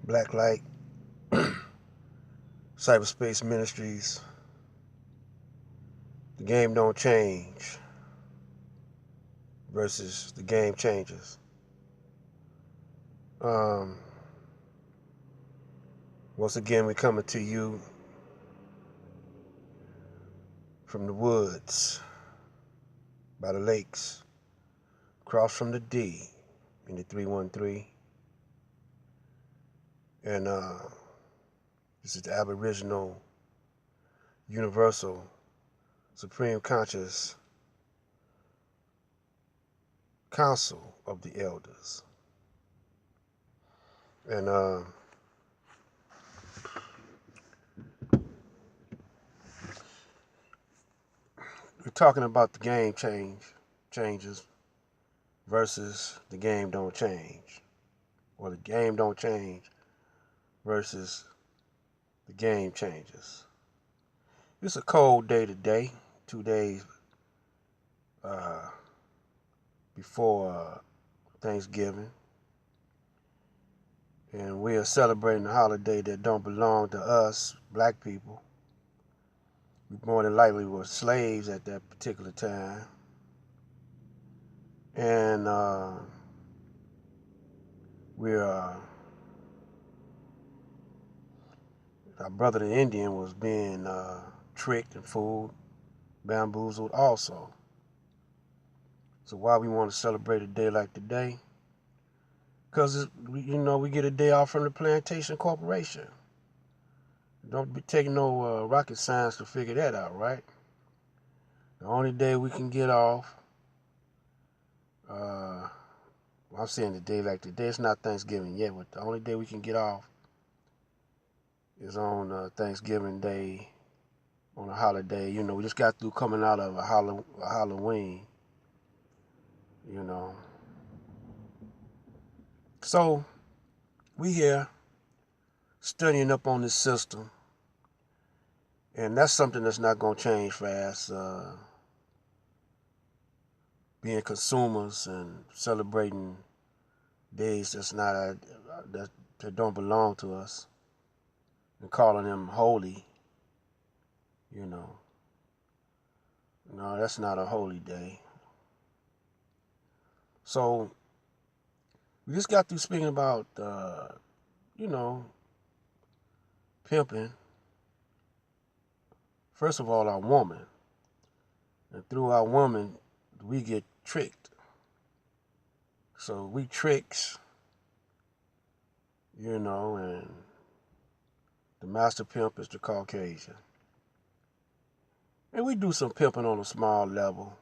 Black Light, Cyberspace Ministries. The game don't change versus the game changes. Um, Once again, we coming to you from the woods, by the lakes, across from the D in the 313. And this is the Aboriginal Universal Supreme Conscious Council of the Elders. And we're talking about the game changes versus the game don't change. Or the game don't change versus the game changes. It's a cold day today, 2 days before Thanksgiving. And we are celebrating a holiday that don't belong to us, black people. We more than likely were slaves at that particular time. And we're our brother the Indian was being tricked and fooled, bamboozled also. So why we want to celebrate a day like today? Because we get a day off from the plantation corporation. Don't be taking no rocket science to figure that out, right? The only day we can get off, I'm saying the day like today, it's not Thanksgiving yet, but the only day we can get off is on Thanksgiving Day, on a holiday. We just got through coming out of a Halloween, you know. So we here studying up on this system, and that's something that's not going to change fast. Being consumers and celebrating days that don't belong to us and calling them holy, no, that's not a holy day. So we just got through speaking about pimping. First of all, our woman, and through our woman we get tricked. So we tricks, and the master pimp is the Caucasian. And we do some pimping on a small level,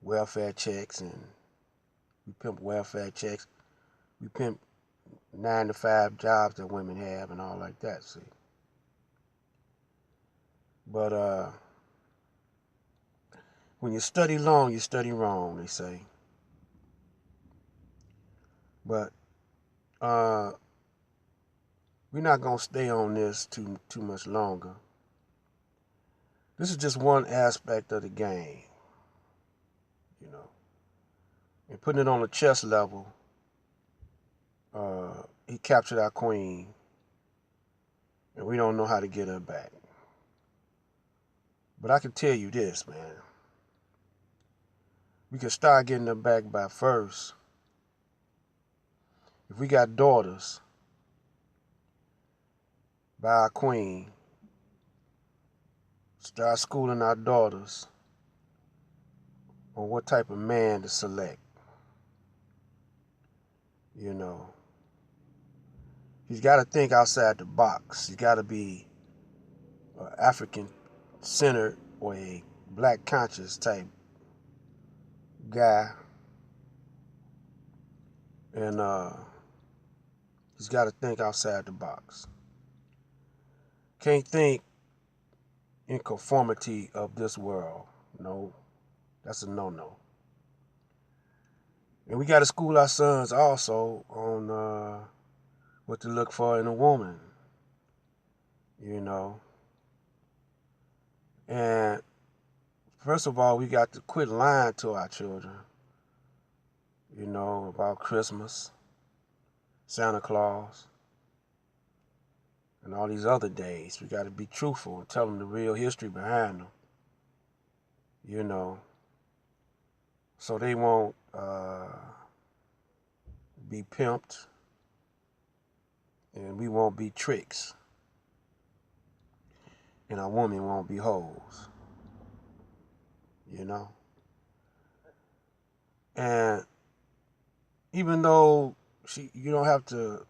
welfare checks, and we pimp welfare checks. We pimp 9-to-5 jobs that women have and all like that, see. But when you study long, you study wrong, they say. But we're not going to stay on this too much longer. This is just one aspect of the game, And putting it on a chess level, he captured our queen, and we don't know how to get her back. But I can tell you this, man. We can start getting her back by first. If we got daughters by our queen, start schooling our daughters on what type of man to select. He's got to think outside the box. He's got to be an African-centered or a black conscious type guy. And he's got to think outside the box. Can't think in conformity of this world. No, that's a no-no. And we got to school our sons also on what to look for in a woman, And first of all, we got to quit lying to our children, about Christmas, Santa Claus, and all these other days. We got to be truthful and tell them the real history behind them, you know, so they won't be pimped and we won't be tricks and our women won't be hoes, you know. And even though you don't have to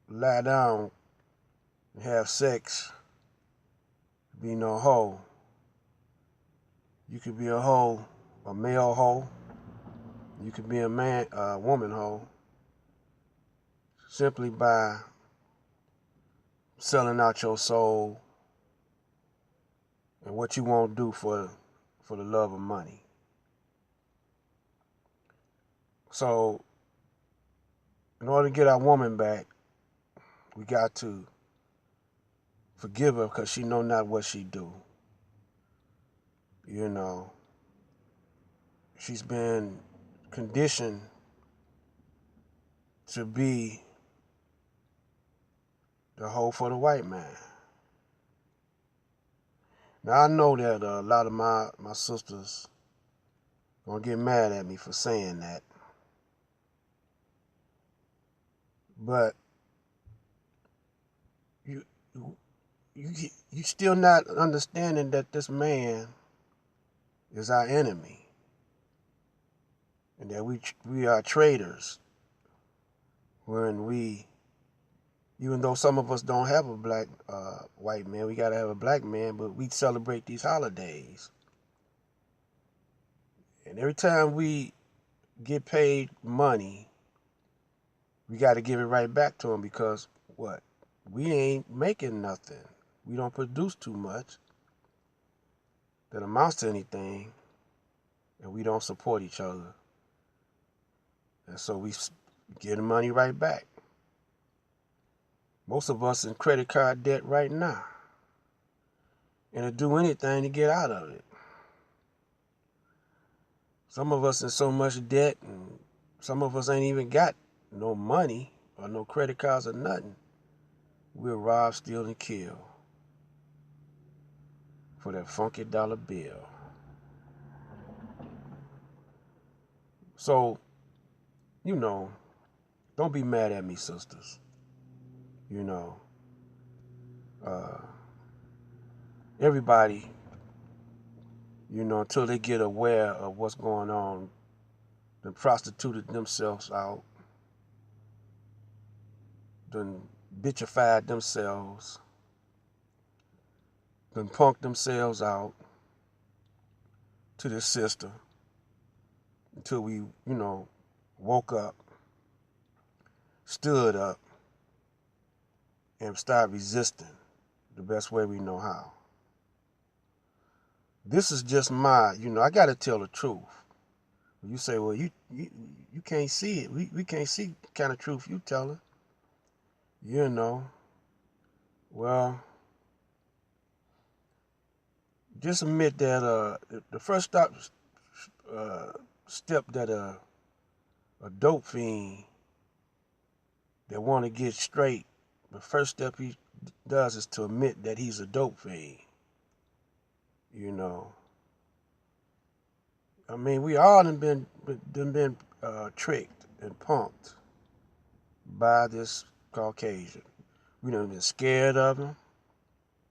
lie down and have sex, be no hoe. You could be a hoe, a male hoe. You could be a woman hoe, simply by selling out your soul and what you won't do for the love of money. So, in order to get our woman back, we got to forgive her because she know not what she do. You know, she's been conditioned to be the hoe for the white man. Now I know that a lot of my sisters gonna get mad at me for saying that, but you you still not understanding that this man is our enemy, and that we are traitors when we, even though some of us don't have a black white man, we gotta have a black man, but we celebrate these holidays, and every time we get paid money, we got to give it right back to them because what? We ain't making nothing. We don't produce too much that amounts to anything, and we don't support each other. And so we get the money right back. Most of us in credit card debt right now, and to do anything to get out of it. Some of us in so much debt, and some of us ain't even got no money or no credit cards or nothing. We'll rob, steal, and kill for that funky dollar bill. So, you know, don't be mad at me, sisters. You know, everybody, you know, until they get aware of what's going on, then prostituted themselves out, then bitchified themselves, then punked themselves out to this system until we, you know, woke up, stood up, and started resisting the best way we know how. This is just you know, I got to tell the truth. You say, well, you can't see it. We can't see the kind of truth you telling. You know, well, just admit that the first step that a dope fiend that want to get straight, the first step he does is to admit that he's a dope fiend. You know, I mean, we all done been tricked and punked by this Caucasian. We done been scared of him.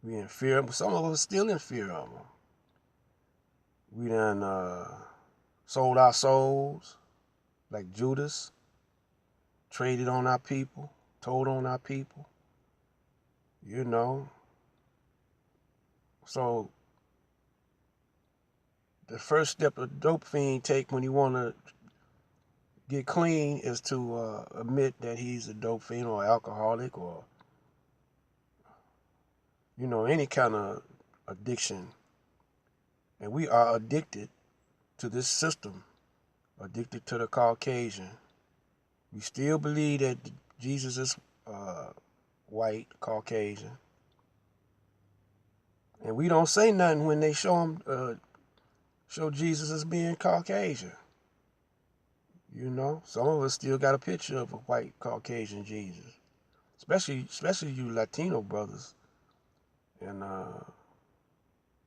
We in fear of him. Some of us still in fear of him. We done sold our souls like Judas, traded on our people, told on our people. You know. So the first step a dope fiend take when he want to get clean is to admit that he's a dope fiend or alcoholic or, you know, any kind of addiction. And we are addicted to this system, addicted to the Caucasian. We still believe that Jesus is white, Caucasian. And we don't say nothing when they show Jesus as being Caucasian. You know, some of us still got a picture of a white Caucasian Jesus. especially you Latino brothers and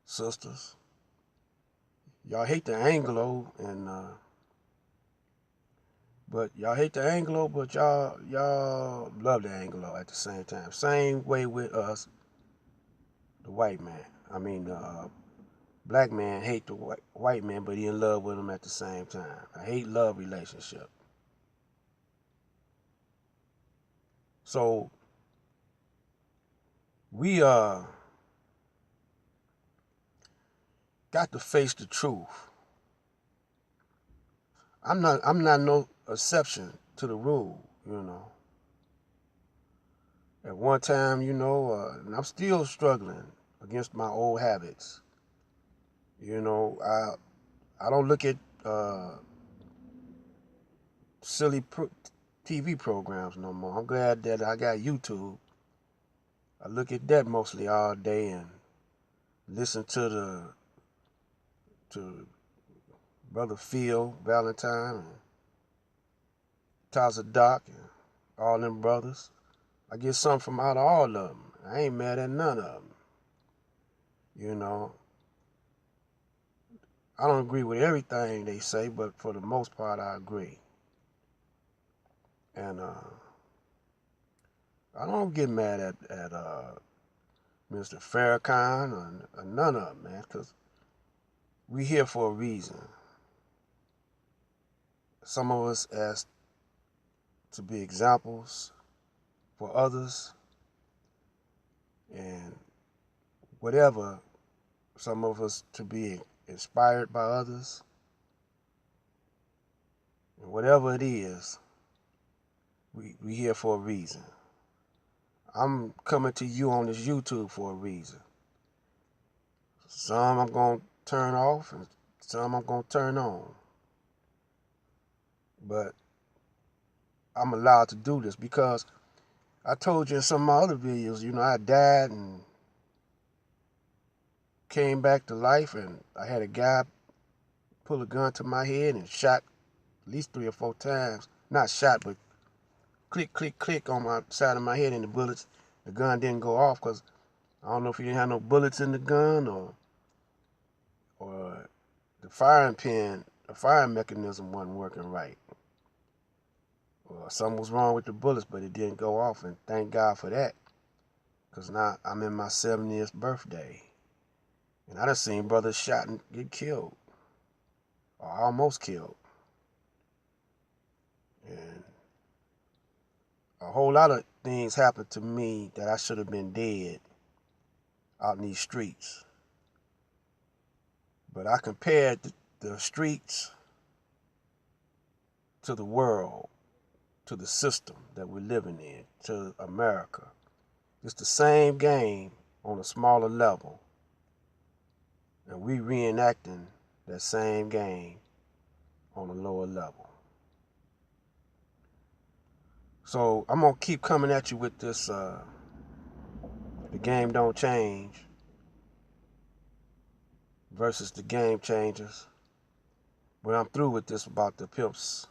sisters. Y'all hate the Anglo but y'all love the Anglo at the same time. Same way with us, the white man. I mean, the black man hate the white man, but he in love with him at the same time. A hate-love relationship. So we got to face the truth. I'm not no exception to the rule, you know. At one time, and I'm still struggling against my old habits. You know, I don't look at silly TV programs no more. I'm glad that I got YouTube. I look at that mostly all day and listen to Brother Phil Valentine and Taza Doc and all them brothers. I get something from out of all of them. I ain't mad at none of them. You know, I don't agree with everything they say, but for the most part, I agree. And I don't get mad at Mr. Farrakhan or none of them, man, because we here for a reason. Some of us asked to be examples for others, and whatever, some of us to be inspired by others, and whatever it is, we here for a reason. I'm coming to you on this YouTube for a reason. Some I'm going to turn off and some I'm going to turn on. But I'm allowed to do this because I told you in some of my other videos, I died and came back to life, and I had a guy pull a gun to my head and shot at least 3 or 4 times. Not shot, but click, click, click on my side of my head, and the gun didn't go off because I don't know if he didn't have no bullets in the gun or the firing mechanism wasn't working right. Or something was wrong with the bullets, but it didn't go off, and thank God for that. Because now I'm in my 70th birthday. And I done seen brothers shot and get killed. Or almost killed. And a whole lot of things happened to me that I should have been dead out in these streets. But I compared the streets to the world, to the system that we're living in, to America. It's the same game on a smaller level. And we reenacting that same game on a lower level. So I'm going to keep coming at you with this, the game don't change versus the game changers. But I'm through with this about the pimps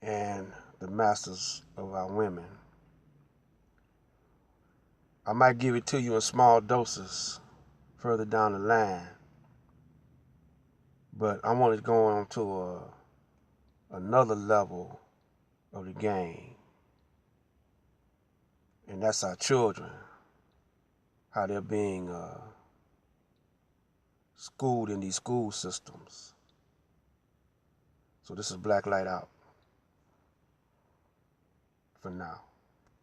and the masters of our women. I might give it to you in small doses further down the line, but I want to go on to another level of the game, and that's our children, how they're being schooled in these school systems. So this is Black Light Out for now.